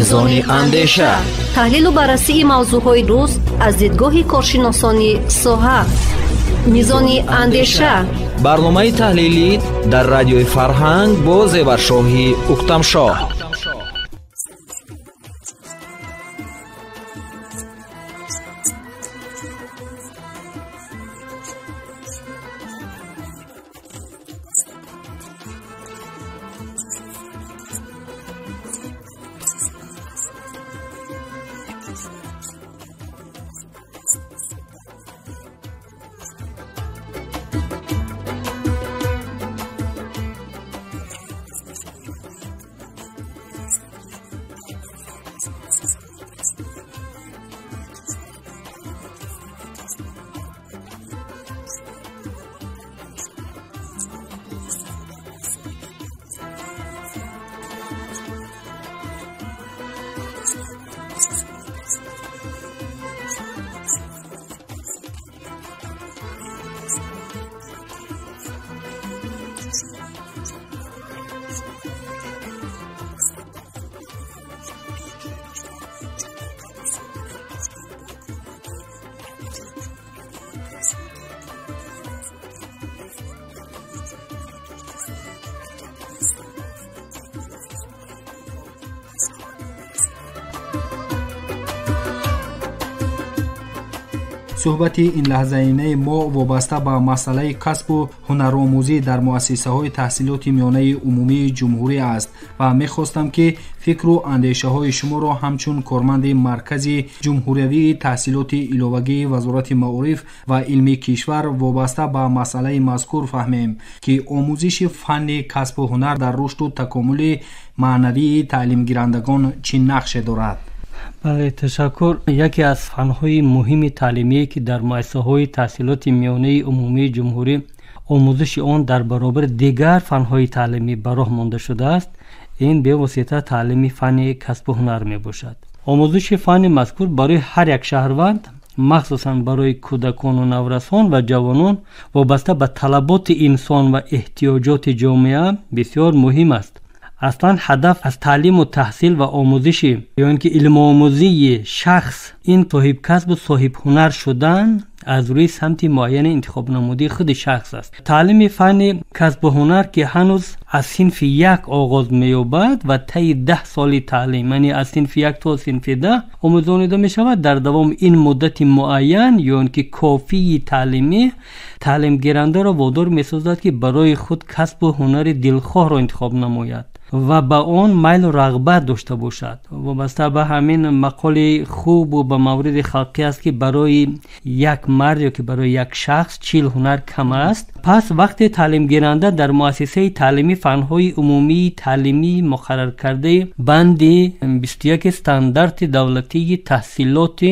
میزان اندیشه، تحلیل و بررسی موضوعهای روز از دیدگاه کارشناسانی ساحه. میزان اندیشه، برنامه تحلیلی در رادیوی فرهنگ با زیورشاهی اکتمشاه. صحبت این لحظه اینه ما وابسته به مسئله کسب و هنرآموزی در مؤسسه های تحصیلات میانه عمومی جمهوری است و میخواستم که فکر و اندیشه های شما را همچون کارمند مرکز جمهوری تحصیلات علاوگی وزارت معارف و علم کشور وابسته به مسئله مذکور فهمیم که آموزش فن کسب و هنر در رشد و تکامل معنوی تعلیم گیرندگان چه نقش دارد؟ بله، تشکر. یکی از فن‌های مهم تعلیمی که در مؤسسه‌های تحصیلات میانه عمومی جمهوری آموزش آن در برابر دیگر فن‌های تعلیمی براه مانده شده است، این به واسطه تعلیم فن کسب و هنر می باشد. آموزش فن مذکور برای هر یک شهروند، مخصوصاً برای کودکان و نورسان و جوانان وابسته به طلبات انسان و احتیاجات جامعه بسیار مهم است. اصلا هدف از تعلیم و تحصیل و آموزش یا اینکه علم آموزی شخص این صاحب کسب و صاحب هنر شدن از روی سمت معین انتخاب نموده خود شخص است. تعلیم فن کسب و هنر که هنوز از صنف 1 آغاز می‌یابد و طی 10 سال تعلیم، یعنی از صنف 1 تا صنف 10 آموزانیده می شود، در دوام این مدت معین یا اینکه کافی تعلیمی تعلیم گیرنده را وادار می‌سازد که برای خود کسب و هنر دلخواه را انتخاب نماید و با آن میل و رغبت داشته باشد. وابسته به همین مقاله خوب و به مورد خلقی است که برای یک مرد یا که برای یک شخص 40 هنر کم است. پس وقتی تعلیم گیرنده در مؤسسه تعلیمی فن‌های عمومی تعلیمی مقرر کرده بند 21 استاندارد دولتی تحصیلات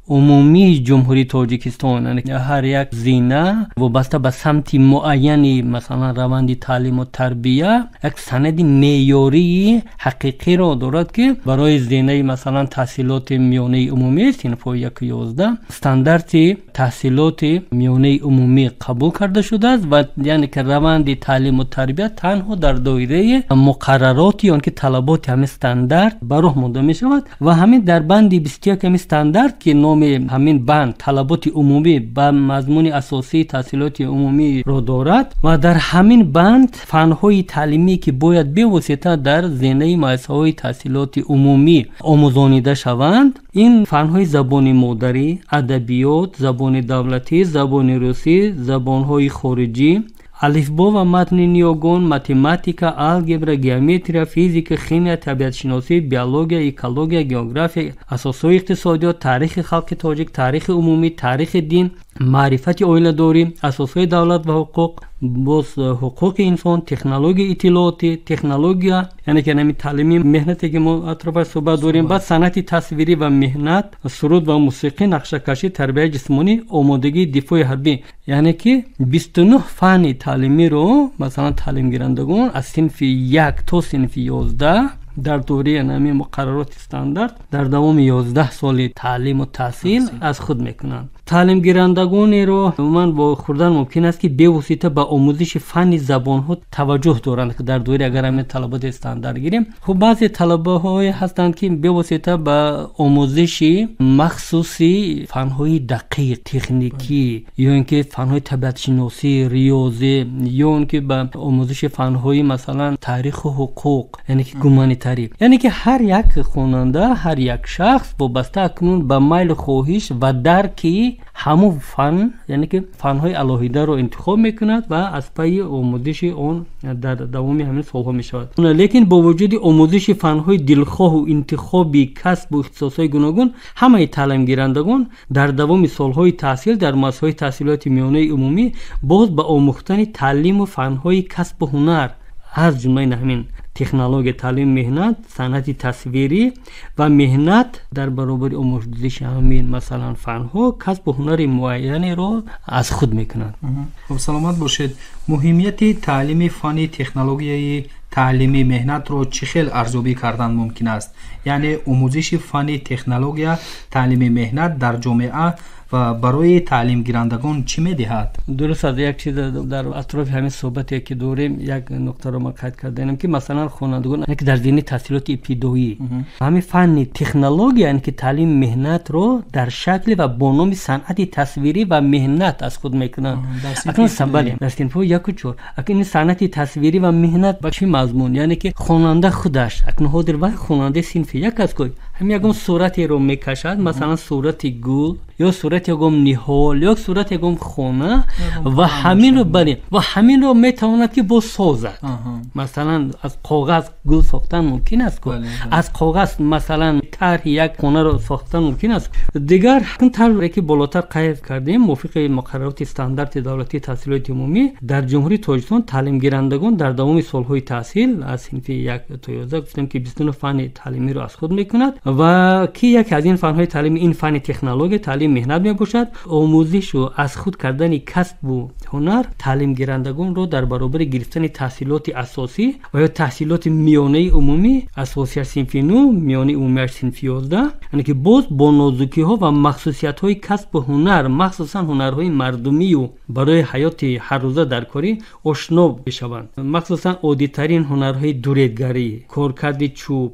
عمومی جمهوری تاجیکستان، یعنی هر یک زینه وابسته به سمت معینی، مثلا روند تعلیم و تربیه، یک سند معیاری حقیقی را دارد که برای زینه مثلا تحصیلات میانه عمومی صنف 1 و 11 استاندارد تحصیلات میانه عمومی قبول کرده شده است و یعنی که روند تعلیم و تربیه تنها در دایره مقررات یا که طلبات همین استاندارد براه مانده می شود و همین در بند 21 همین استاندارد که همین بند طلبات عمومی با مضمون اساسی تحصیلات عمومی را دارد و در همین بند فن‌های تعلیمی که باید به واسطه در زینه مؤسسه‌های تحصیلات عمومی آموزانیده شوند، این فن‌های زبان مادری، ادبیات، زبان دولتی، زبان روسی، زبان‌های خارجی، الفبا و متن نیوگون، متماتیکا، الگبرا، گیومتریا، فیزیک، شیمی، طبیعت شناسی، بیولوژی، اکولوژی، جغرافیا، اساسهای اقتصادیات، تاریخ خلق تاجیک، تاریخ عمومی، تاریخ دین، معرفت عائله داری، اساسهای دولت و حقوق، باز حقوق انسان، تکنولوژی اطلاعات، تکنولوژیا، یعنی که نمی تعلیمی مهنتی که ما اطراف صحبت داریم، بعد صنعت تصویری و مهنت، سرود و موسیقی، نقشه کشی، تربیت جسمانی، آمادگی دفاع حربی، یعنی که 29 فن تعلیمی رو مثلا تعلیم گیرندگان از صنف 1 تا صنف 11 در دوره نمی مقررات استاندارد در دوام 11 سال تعلیم و تحصیل از خود میکنند. تعلیم گیرندگانی رو من با خوردن ممکن است که به واسطه به آموزش فن زبان ها توجه دارند که در دوره اگر همین طلبات استاندارد گیریم، خب بعضی طلبه های هستند که به واسطه به آموزش مخصوصی فن های دقیق تکنیکی یا اینکه فن های طبیعت شناسی، ریاضی یا اینکه به آموزش فن های مثلا تاریخ و حقوق، یعنی که گومانیتری، یعنی که هر یک خواننده، هر یک شخص وابسته اکنون به میل خواهش و درکی همون فن، یعنی که فن‌های الهیده رو انتخاب میکند و از پی آموزش اون در دوام همین سالها میشود. لیکن با وجود آموزش فن‌های دلخواه و انتخابی کسب و اختصاص‌های گوناگون، همه تعلیم گیرندگان در دوام سالهای تحصیل در مؤسسه‌های تحصیلات میانه عمومی باز به آموختن تعلیم و فن‌های کسب و هنر از جمله همین تکنولوژی، تعلیم، مهنت، صنعت تصویری و مهنت در برابر آموزش همین مثلا فن‌ها کسب و هنر معینی رو از خود میکنند. خب سلامت باشید. مهمیت تعلیم فنی تکنولوژی تعلیمی مهنت رو چه خیلی ارزیابی کردن ممکن است؟ یعنی آموزش فنی تکنولوژی تعلیم مهنت در جامعه و برای تعلیم گیرندگان چی میدهد؟ درست است. یک چیز در اطراف همین صحبتی که داریم یک نکته رو ما قید کردیم که مثلا خوانندگان که در زمینه تحصیلات ابتدایی همین فن تکنولوژی، یعنی که تعلیم مهنت رو در شکل و با نام صنعت تصویری و مهنت از خود میکنن. اکنون سبالی در سنفو یک و چور اکنون صنعت تصویری و مهنت با چی مضمون، یعنی که خواننده خودش اکنون حاضر و خواننده صنف یک از کوی همین یکم صورتی رو میکشد، مثلا صورت گل یا صورت یکم نهال یا صورت یکم خونه و همین رو بله و همین رو میتواند که با سازد. مثلا از کاغذ گل ساختن ممکن است که از کاغذ مثلا طرح یک خونه رو ساختن ممکن است. دیگر اون طرحی که بالاتر قید کردیم موافق مقررات استاندارد دولتی تحصیلات عمومی در جمهوری تاجیکستان تعلیم گیرندگان در دوام سالهای تحصیل از صنف 1 تا 11 گفتیم که 29 فن تعلیمی رو از خود میکند و کی یک از این فن‌های تعلیمی این فن تکنولوژی تعلیم مهنت میباشد. آموزش و از خود کردن کسب و هنر تعلیم گیرندگان رو در برابر گرفتن تحصیلات اساسی و یا تحصیلات میانه عمومی اساسی صنف 9 میانه عمومی صنف 11، یعنی که باز با نازکی ها و مخصوصیت های کسب و هنر، مخصوصا هنرهای مردمی و برای حیات هر روزه در کاری آشنا بشوند. مخصوصا عادی ترین هنرهای دوریدگری، کارکرد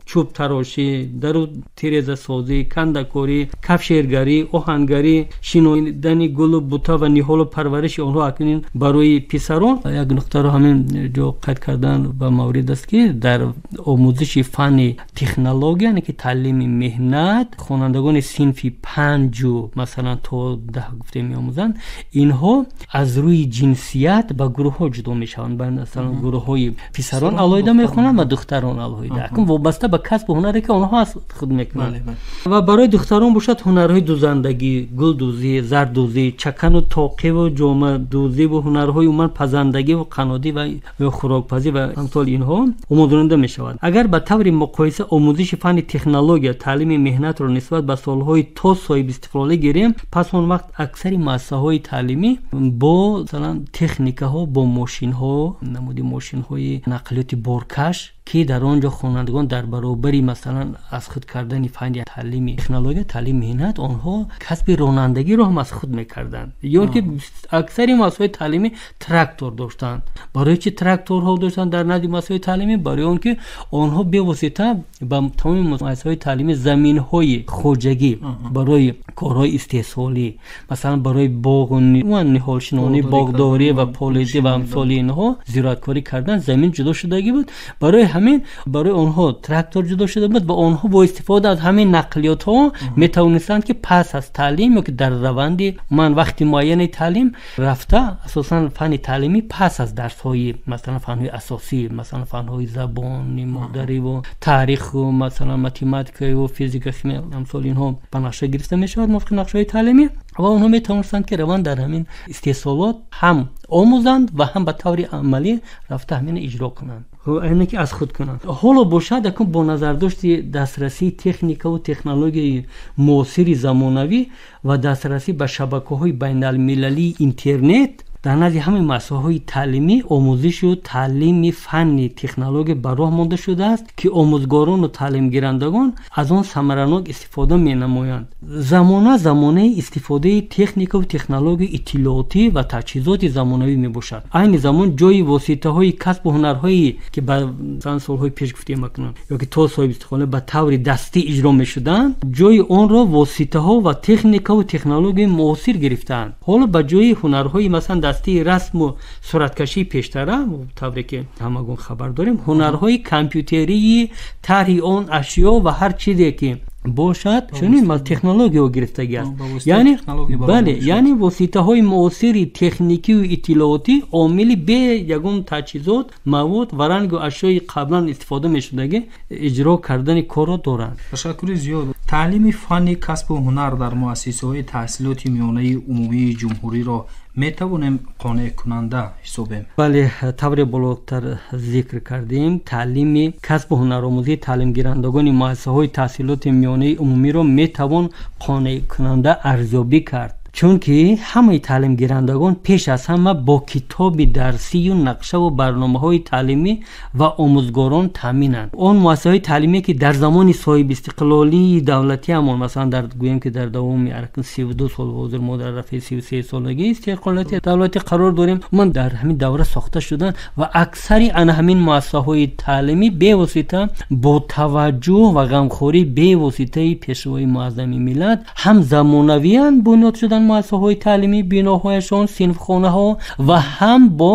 چوب تراشی، درو تیرزه سازی، کندکاری، کفشگری، آهنگری، شینیدن گل و بوتا و نهال و پرورش آنها اکنون برای پسران یک نکته رو همین جو قید کردن و مورد است که در آموزش فن تکنولوژی، یعنی که تعلیم مهنت خوانندگان صنف 5 مثلا تا 10 گفته میآموزند، اینها از روی جنسیت به گروه ها جدا میشوند. مثلا گروه های پسران علاوه میخوانند و دختران علاوه. اکنون وابسته به کسب و هنری که آنها از خود میکنند. و برای دختران باشد هنرهای دوزندگی، گل دوزی، زر دوزی، چکن و تاقی و جامه دوزی و هنرهای عموما پزندگی و قنادی و خوراکپزی و امثال اینها آموزانده می شود. اگر به طور مقایسه آموزش فن تکنولوژی تعلیم مهنت را نسبت به سالهای تا صاحب استقلالی گیریم، پس اون وقت اکثر مؤسسه‌های تعلیمی با مثلا تکنیک ها، با ماشین ها، نمودی ماشین های نقلیات بارکش که در آنجا خوانندگان در برابری مثلا از خود کردن فن تعلیمی تکنولوژی تعلیم مهنت آنها کسب رانندگی رو هم از خود میکردند. یا که اکثر مؤسسه‌های تعلیمی تراکتور داشتند. برای چه تراکتورها داشتند در نزد مؤسسه‌های تعلیمی؟ برای اون که آنها به واسطه با تمام مؤسسه‌های تعلیمی زمین‌های خوجگی برای کارهای استحصالی، مثلا برای باغ و نهالشنانی، باغداری و پالیدی و امثال اینها زراعتکاری کردن زمین جدا شدگی بود. برای همین برای آنها تراکتور جدا شده بود و آنها با استفاده از همین نقلیات ها میتونستند که پس از تعلیم یا که در روند من وقتی معین تعلیم رفته اساسا فن تعلیمی پس از درس های مثلا فن های اساسی مثلا فن های زبان مادری و تاریخ و مثلا متماتیک و فیزیک شیمی امثال اینها به نقشه گرفته میشود موافق نقشه های تعلیمی و آنها میتونستند که روان در همین استحصالات هم آموزند و هم به طور عملی رفته همین اجرا کنند. اینه که از خود کنند. حالا باشد اکنون با نظر داشت دسترسی تکنیک و تکنولوژی معاصر زمانوی و دسترسی به شبکه‌های بین المللی اینترنت дар назди ҳамаи муассисаҳои таълимӣ омӯзишу таълими фанни технология ба роҳ монда шудааст ки омӯзгорону таълимгирандагон аз он самаранок истифода менамоянд. замона замонаи истифодаи техникаву технологияи иттилоотӣ ва таҷҳизоти замонавӣ мебошад. айни замон ҷои воситаҳои касбу ҳунарҳое ки ба солҳои пеш гуфтем акнун ё ки то соҳибистихона ба таври дастӣ иҷро мешуданд, ҷои онро воситаҳо ва техникаву технологияи муосир гирифтаанд. ҳоло ба ҷои ҳунарҳои масалан дастии расму сураткашии пештара, тавре ки ҳамагон хабар дорем, ҳунарҳои компютерии тарҳи он ашё ва ҳар чизе ки бошад чунин технологияо гирифтагиаст. яъне воситаҳои муосири техникию иттилоотӣ омили бе ягон таҷҳизот мавод ва рангу ашёи қаблан истифода мешудаги иҷро кардани корро доранд. ташаккури зиёд. таълими фанни касбу ҳунар дар муассисаҳои таҳсилоти миёнаи умумии ҷумҳуриро метавонем қонеъкунанда ҳисобем? бале, тавре болотар зикр кардем, таълими касбу ҳунаромӯзии таълимгирандагони муассисаҳои таҳсилоти миёнаи умумиро метавон қонеъкунанда арзёбӣ кард, чунки ҳамаи таълимгирандагон пеш аз ҳама бо китоби дарсию нақшаву барномаҳои таълимӣ ва омӯзгорон таъминанд. он муассисаҳои таълимие ки дар замони соҳибистиқлолии давлатиамон масалан гӯем ки дар давоми 32 сол ҳозир мо дар рафъи 33 солаги истиқлолияти давлатӣ қарор дорем, ман дар ҳамин давра сохта шуданд ва аксари ана ҳамин муассисаҳои таълимӣ бевосита бо таваҷҷӯҳ ва ғамхорӣ бевоситаи пешвои муаззами миллат ҳам замонавиян бунёд шуданд муассисаҳои таълимӣ, биноҳояшон, синфхонаҳо ва ҳам бо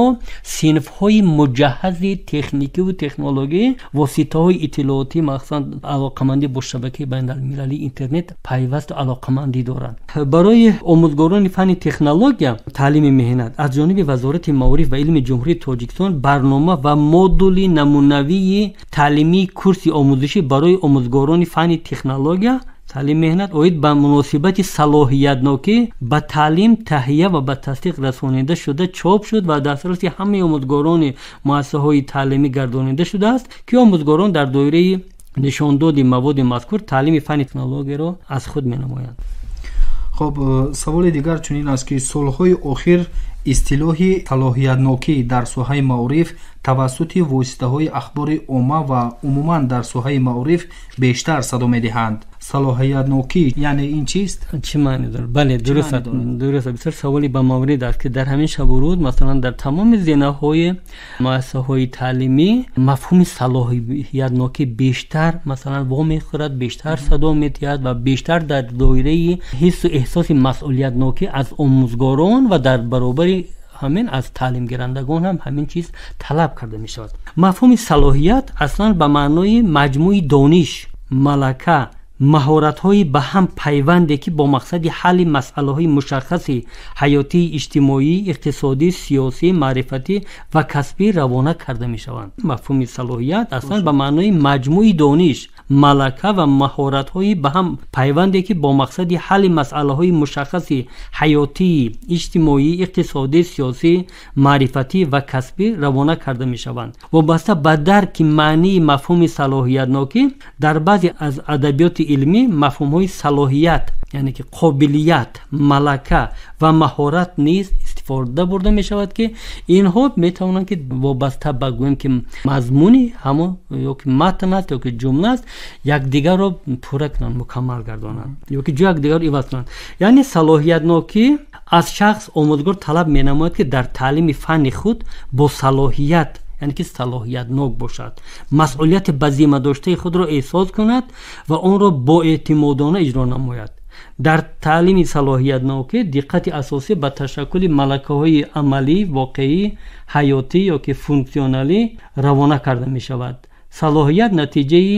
синфҳои муҷаҳҳази техникиву технологӣ, воситаҳои иттилоотӣ, махсусан алоқамандӣ бо шабакаи байналмилалии интернет пайвасту алоқамандӣ доранд. барои омӯзгорони фанни технология таълими меҳнат аз ҷониби вазорати маориф ва илми ҷумҳурии Тоҷикистон барнома ва модули намунавии таълимии курси омӯзишӣ барои омӯзгорони фанни технология таълим меҳнат оид ба муносибати салоҳиятнокӣ ба таълим таҳия ва ба тасдиқ расонида шуда чоп шуд ва дастраси ҳамаи омӯзгорони муассисаҳои таълимӣ гардонида шудааст ки омӯзгорон дар доираи нишондоди маводи мазкур таълими фанни технологияро аз худ менамоянд. хоб, саволи дигар чунин аст ки солҳои охир истилоҳи салоҳиятнокӣ дар соҳаи маориф тавассути воситаҳои ахбори омма ва умуман дар соҳаи маориф бештар садо медиҳанд. салоҳиятнокӣ яъне ин чист? чӣ маъне дорад? бале, дуруст. бисёр саволи ба маврид аст ки дар ҳамин шабу рӯз масалан дар тамоми зинаҳои муассисаҳои таълимӣ мафҳуми салоҳиятнокӣ бештар масалан вомехӯрад, бештар садо медиҳад ва бештар дар доираи ҳиссу эҳсоси масъулиятнокӣ аз омӯзгорон ва дар баробари ҳамин аз таълимгирандагон ҳам ҳамин чиз талаб карда мешавад. мафҳуми салоҳият аслан ба маънои маҷмӯи дониш, малака, маҳоратҳои ба ҳам пайванде ки бо мақсади ҳалли масъалаҳои мушаххаси ҳаётии иҷтимоӣ, иқтисодӣ, сиёсӣ, маърифатӣ ва касбӣ равона карда мешаванд. мафҳуми салоҳият аслан ба маънои маҷмӯи дониш, малака ва маҳоратҳои ба ҳам пайванде ки бо мақсади ҳалли масъалаҳои мушаххаси ҳаётии иҷтимоӣ, иқтисодӣ, сиёсӣ, маърифатӣ ва касбӣ равона карда мешаванд. вобаста ба дарки маънии мафҳуми салоҳиятнокӣ дар баъзе аз адабиёти илмӣ мафҳумҳои салоҳият яъне ки қобилият, малака ва маҳорат низ истифода бурда мешавад ки инҳо метавонанд ки вобаста ба гӯем ки мазмуни ҳамон ё ки матн аст ё ки ҷумла аст якдигарро пурра кунанд, мукаммал гардонанд ё ки ҷо якдигарро иваз кунанд. яъне салоҳиятнокӣ аз шахс омӯзгор талаб менамояд ки дар таълими фанни худ бо салоҳият яъне ки салоҳиятнок бошад, масъулияти ба зиммадоштаи худро эҳсос кунад ва онро боэътимодона иҷро намояд. дар таълими салоҳиятнокӣ диққати асосӣ ба ташаккули малакаҳои амалӣ, воқеӣ, ҳаётӣ ё ки функсионалӣ равона карда мешавад. салоҳият натиҷаи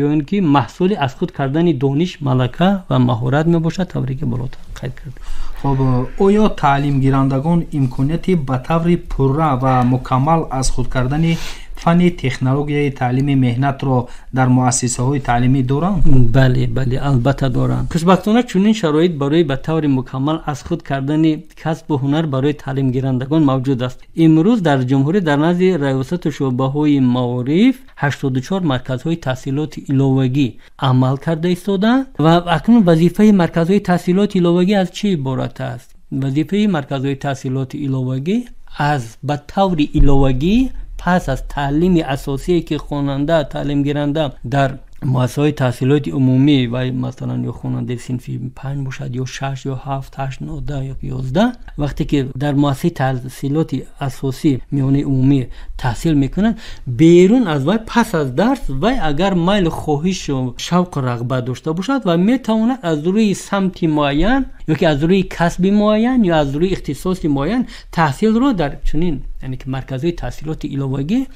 ё ин ки маҳсули аз худ кардани дониш, малака ва маҳорат мебошад, тавре ки болотар қайд кардем. хоб, оё таълимгирандагон имконияти ба таври пурра ва мукаммал аз худ кардани фанни технологияи таълими меҳнатро дар муассисаҳои таълимӣ доранд? бале, албатта доранд. хушбахтона чунин шароит барои ба таври мукаммал аз худ кардани касбу ҳунар барои таълимгирандагон мавҷуд аст. имрӯз дар ҷумҳурӣ дар назди раёсату шӯъбаҳои маориф 84 марказҳои таҳсилоти иловагӣ амал карда истоданд ва акнун вазифаи марказҳои таҳсилоти иловагӣ аз чӣ иборат аст? وظیفه مرکزهای تحصیلات ایلوگی از به طور ایلوگی پس از تعلیم اساسی که خواننده تعلیم گیرنده در مؤسسه‌های تحصیلات عمومی و مثلا یا خواننده صنفی 5 باشد یا 6 یا 7 8 9 10 یا 11 وقتی که در مؤسسه تحصیلات اساسی میانه عمومی تحصیل میکنن بیرون از وای پس از درس و اگر میل خواهش و شوق و رغبت داشته باشد و میتواند از روی سمت معین یا که از روی کسب معین یا از روی اختصاص معین تحصیل رو در چنین یعنی که مرکزهای تحصیلات ایلوگی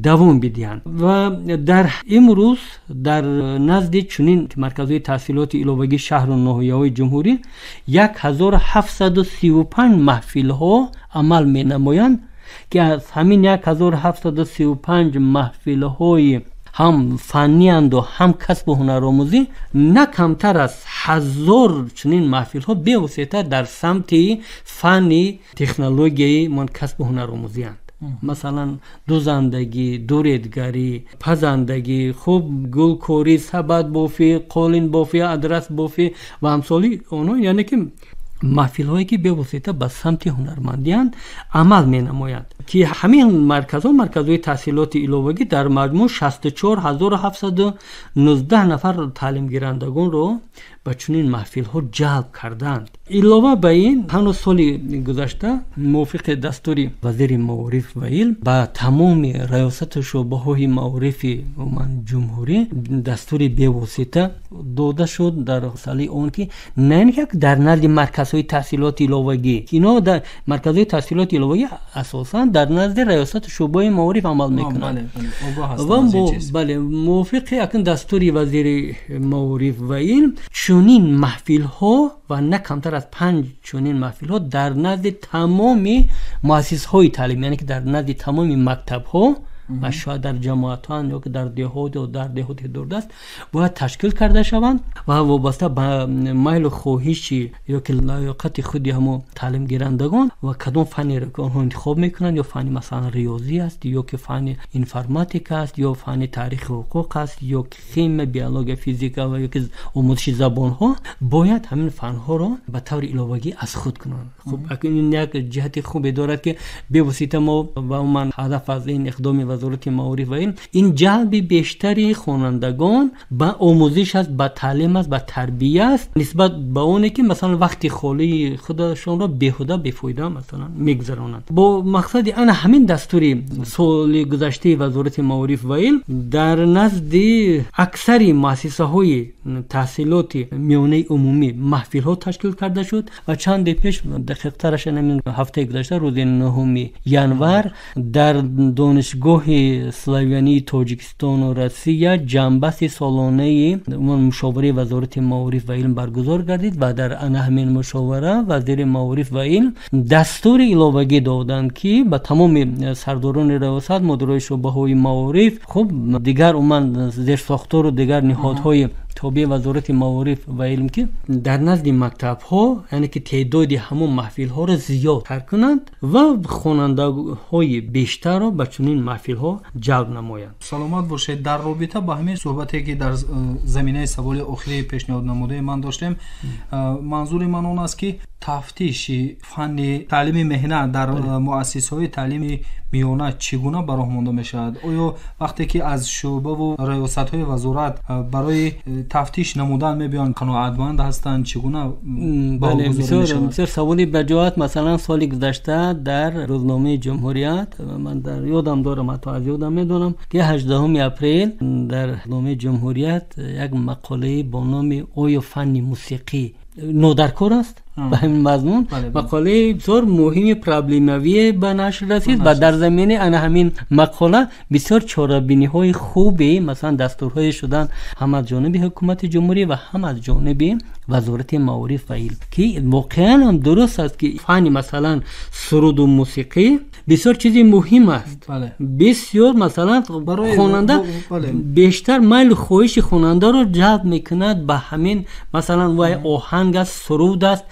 دوام بدهند و در امروز در نزد چنین مرکزهای تحصیلات ایلوگی شهر و ناحیه‌های جمهوری 1735 محفل ها عمل می نمایند که از همین 1735 محفل های هم فنی اند و هم کسب و هنرآموزی نه کمتر از 1000 چنین محفل ها به واسطه در سمت فنی تکنولوژی من کسب و هنرآموزی اند. مثلا دوزندگی، دوریدگری، پزندگی، خوب گلکاری، سبد بافی، قالین بافی، ادرس بافی و امثالی اونها، یعنی که محفل هایی که به واسطه به سمت هنرمندیان عمل می نمایند که همین مرکزهای تحصیلات ایلوگی در مجموع 64719 نفر تعلیم گیرندگان رو به چنین محفل ها جلب کردند. علاوه بر این هنوز سال گذشته موافق دستور وزیر معارف و علم به تمام ریاست شعبه های معارف جمهوری دستور به واسطه داده شد در سال اون که نه یک در نزد مرکزهای تحصیلات ایلوگی، اینا در مرکزهای تحصیلات ایلوگی اساسا در نزد ریاست شعبه معارف عمل میکنند و بله موافق اکن دستور وزیر معارف و علم چنین محفل ها و نه کمتر از 5 چنین محفل ها در نزد تمام مؤسسه های تعلیم، یعنی که در نزد تمام مکتب ها و شاید در جماعتان یا که در دهات و در دهات دوردست باید تشکیل کرده شوند و وابسته به میل و خواهشی یا که لایقت خودی همو تعلیم گیرندگان و کدام فنی را که آنها انتخاب میکنند، یا فنی مثلا ریاضی است یا که فنی انفرماتیک است یا فنی تاریخ حقوق است یا که شیمی، بیولوژی، فیزیک و یا که آموزش زبان ها، باید همین فن ها را به طور ایلوگی از خود کنند. خب این یک جهت خوبی دارد که به واسطه ما و من هدف از این اقدام وزارت معارف و علم این جلب بیشتری خوانندگان به آموزش است، به تعلیم است، به تربیت است، نسبت به اونی که مثلا وقتی خالی خودشون را بیهوده بیفایده مثلا میگذرانند. با مقصد ان همین دستوری سال گذشته وزارت معارف و علم در نزد اکثر مؤسسه های تحصیلات میانه عمومی محفل ها تشکیل کرده شد و چند پیش دقیق ترش همین هفته گذشته روز 9 ژانویه در دانشگاه سلاویانی تاجیکستان و روسیه جنبش سالانه مشاوره وزارت معارف و علم برگزار گردید و در همین مشاوره وزیر معارف و علم دستور ایلوگی دادند که به تمام سرداران ریاست، مدیرای شعبه های معارف، خب دیگر اومد زیر ساختار و دیگر نهادهای تابع وزارت معارف و علم که در نزد مکتب ها یعنی که تعداد همون محفل ها را زیادتر کنند و خواننده های بیشتر را به چنین محفل ها جلب نمایند. سلامت باشید. در رابطه با همین صحبتی که در زمینه سوال آخری پیشنهاد نموده من داشتم، منظور من اون است که تفتیش فن تعلیم مهنه در مؤسسه‌های تعلیم میانه چگونه براه مانده میشود؟ آیا وقتی که از شعبه و ریاست‌های وزارت برای تفتیش نمودن میبیان قناعتمند هستند؟ چگونه بله بسیار سوالی بجوات. مثلا سال گذشته در روزنامه جمهوریت من در یادم دارم، حتی از یادم میدونم که 18 اپریل در روزنامه جمهوریت یک مقاله با نام آیا فن موسیقی نودرکار است به همین مضمون مقاله بسیار مهمی پرابلموی به نشر رسید و در زمینه همین مقاله بسیار چاره‌بینی های خوبی مثلا دستورهای شدن هم از جانب حکومت جمهوری و هم از جانب وزارت معارف و علم که واقعا هم درست است که فن مثلا سرود و موسیقی بسیار چیزی مهم است. بسیار مثلا برای خواننده بیشتر میل خواهش خواننده رو جلب میکند به همین مثلا وای آهنگ است، سرود است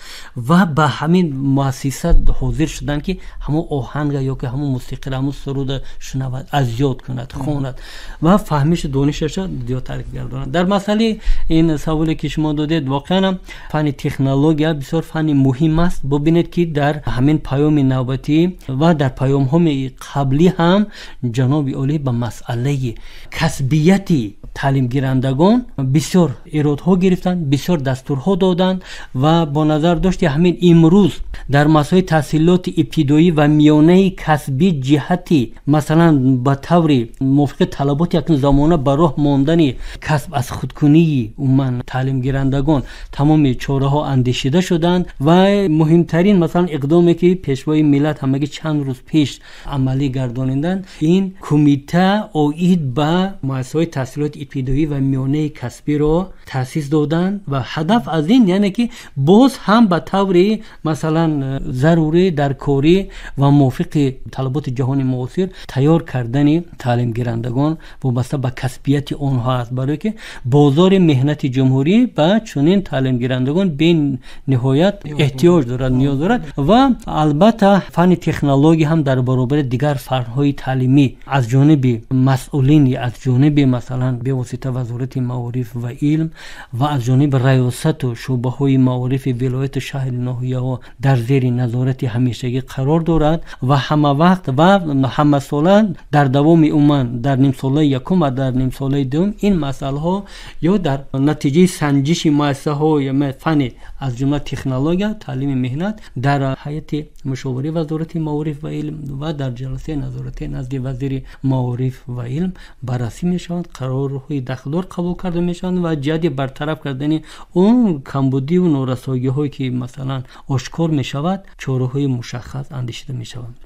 و به همین مؤسسه حاضر شدن که همون آهنگ یا که همون موسیقی را همون سرود شنود از یاد کند خوند و فهمش دانشش را زیادتر گرداند. در مسئله این سوالی که شما دادید واقعا فن تکنولوژی بسیار فن مهم است. ببینید که در همین پیام نوبتی و در پیام های قبلی هم جناب عالی به مسئله کسبیتی تعلیم گیرندگان بسیار ایرادها گرفتند، بسیار دستورها دادند و با نظر داشت همین امروز در مسائل تحصیلات ابتدایی و میانه کسبی جهتی مثلا به طور موافق طلبات یک زمانه برای ماندن کسب از خودکنی من تعلیم گیرندگان تمام چاره ها اندیشیده شدند و مهمترین مثلا اقدامی که پیشوای ملت همگی چند روز پیش عملی گردانیدند این کمیته اوید به مؤسسات تحصیلات ابتدایی و میانه کسبی رو تأسیس دادند و هدف از این یعنی که باز هم به طور مثلا ضروری در کاری و موافق طلبات جهان معاصر تیار کردن تعلیم گیرندگان وابسته به کسبیت آنها است، برای که بازار مهنت جمهوری به چنین تعلیم گیرندگان به نهایت احتیاج دارد، نیاز دارد و البته فن تکنولوژی هم در برابر دیگر فرهنگ‌های تعلیمی از جانب مسئولین از جانب مثلا به واسطه وزارت معارف و علم و از جانب ریاست و شعبه‌های معارف ولایت شهر ناحیه ها در زیر نظارت همیشگی قرار دارد و همه وقت و همه ساله در دوام اومن در نیم ساله یکم و در نیم ساله دوم این مسائل ها یا در نتیجه سنجش مؤسسه های فن از جمله تکنولوژی تعلیم مهنت در هیئت مشاوره وزارت معارف و علم و در جلسه نظارت نزد وزیر معارف و علم بررسی میشوند، قرارهای داخلدار قبول کرده میشوند و جهت برطرف کردن اون کمبودی و نارسایی هایی که مثلا آشکار میشود چاره‌های مشخص اندیشیده میشوند.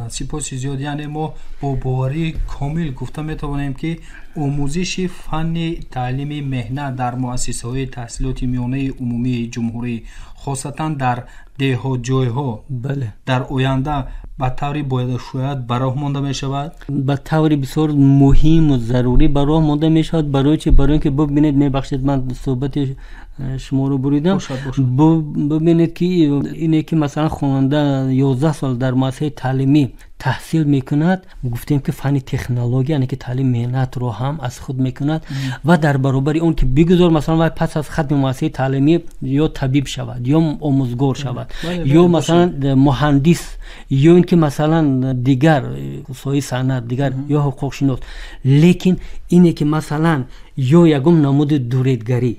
سپاس زیاد. یعنی ما با باوری کامل گفته میتوانیم که آموزش فن تعلیم مهنت در مؤسسه‌های تحصیلات میانه عمومی جمهوری خاصتا در دهها جایها در آینده به طور باید شاید برای مانده می شود، به طور بسیار مهم و ضروری برای مانده می شود. برای چه؟ برای اینکه ببینید میبخشید من صحبت شما رو بریدم. ببینید که اینه که مثلا خواننده 11 سال در مؤسسه تعلیمی تحصیل میکند، گفتیم که فن تکنولوژی یعنی که تعلیم مهنت رو هم از خود میکند و در برابر اون که بگذار مثلا پس از ختم مؤسسه تعلیمی یا طبیب شود یا آموزگار شود یا مثلا مهندس یا اینکه مثلا دیگر سوی صنعت دیگر یا حقوق شناس، لیکن اینه که مثلا یا یگم نمود دوریدگری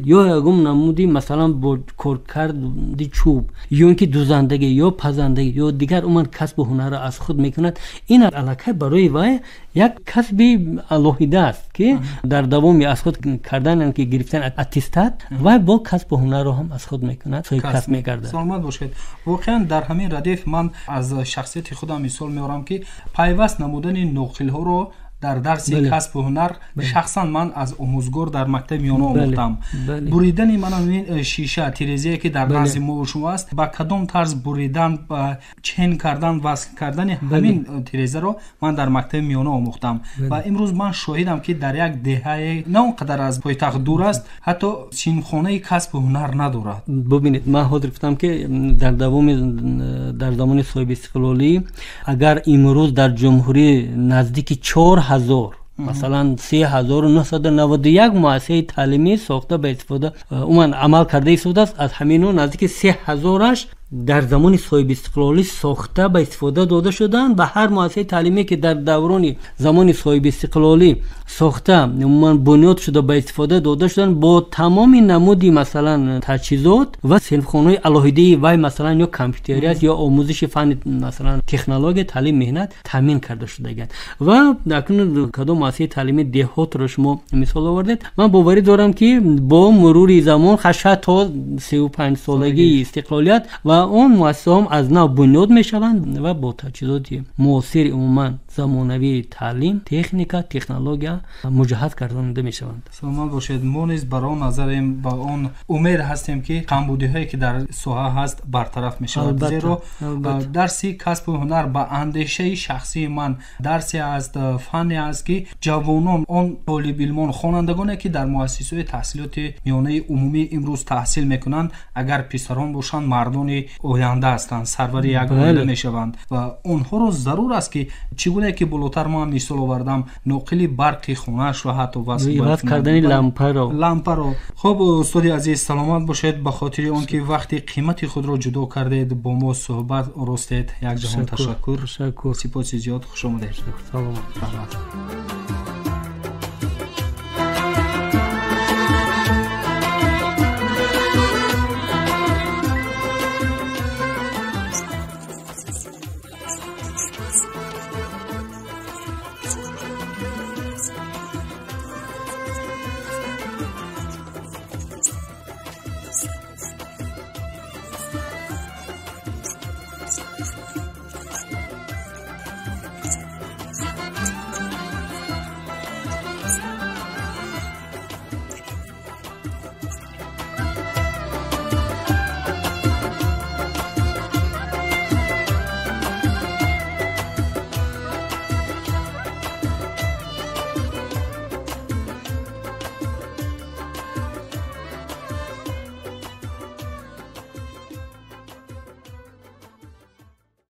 یا یگم نمودی مثلا با کارکردی چوب یا اینکه دوزندگی یا پزندگی یا دیگر اون کسب هنر را از خود میکند، این علاقه برای وای یک کسبی الوهیده است که در دوام از خود کردن که گرفتن اتستات و با کسب هنر رو هم از خود میکند سوی کسب میگردد. سلامت باشید. واقعا در همین ردیف من از شخصیت خودم مثال میارم که پیوست نمودن نقل ها رو در درس کسب و هنر شخصا من از آموزگار در مکتب میانه آموختم. بریدن من این شیشه تیرزی که در نزد ما شما است با کدام طرز بریدن با چین کردن وصل کردن همین تیرزی رو من در مکتب میانه آموختم و امروز من شاهدم که در یک دهه نه اونقدر از پایتخت دور است حتی چینخانه کسب و هنر ندارد. ببینید من حاضر گفتم که در زمان صاحب استقلالی اگر امروز در جمهوری نزدیک 4000 مثلا 3991 مؤسسه تعلیمی ساخته به استفاده اون عمل کرده استفاده است، از همینو نزدیک 3000ش در زمان صاحب استقلالی ساخته به استفاده داده شدن و هر مؤسسه تعلیمی که در دوران زمان صاحب استقلالی ساخته من بنیاد شده به استفاده داده شدن با تمام نمودی مثلا تجهیزات و صنفخانه‌های الهیده و مثلا یا کامپیوتری است یا آموزش فن مثلا تکنولوژی تعلیم مهنت تامین کرده شده و اکنون کدام مؤسسه تعلیمی دهات رو شما مثال آوردید. من باوری دارم که با مرور زمان 8 تا 35 سالگی استقلالیت و اون مؤسسه هم از نو بنیاد میشوند و با تجهیزات معاصر عموما زمانوی تعلیم، تکنیک، تکنولوژی مجهز گردانده میشوند. سلامت باشید. ما نیز برای نظریم با اون امید هستیم که کمبودی هایی که در ساحه هست برطرف میشود. زیرا درسی کسب و هنر با اندیشه شخصی من درسی است، فنی است که جوانان اون طالب علمان خوانندگانی که در مؤسسه تحصیلات میانه عمومی امروز تحصیل میکنند اگر پسران باشند مردان آینده هستند، سرور یک عائله میشوند و اونها رو ضرور است که چگونه که بالاتر ما مثال آوردم ناقل برق خونه‌اش و حتی وصل کردن لامپ رو. خب استاد عزیز سلامت باشید. به خاطر اون که وقتی قیمت خود را جدا کردید با ما صحبت راستید یک جهان تشکر. سپاس زیاد. خوش آمدید. سلام.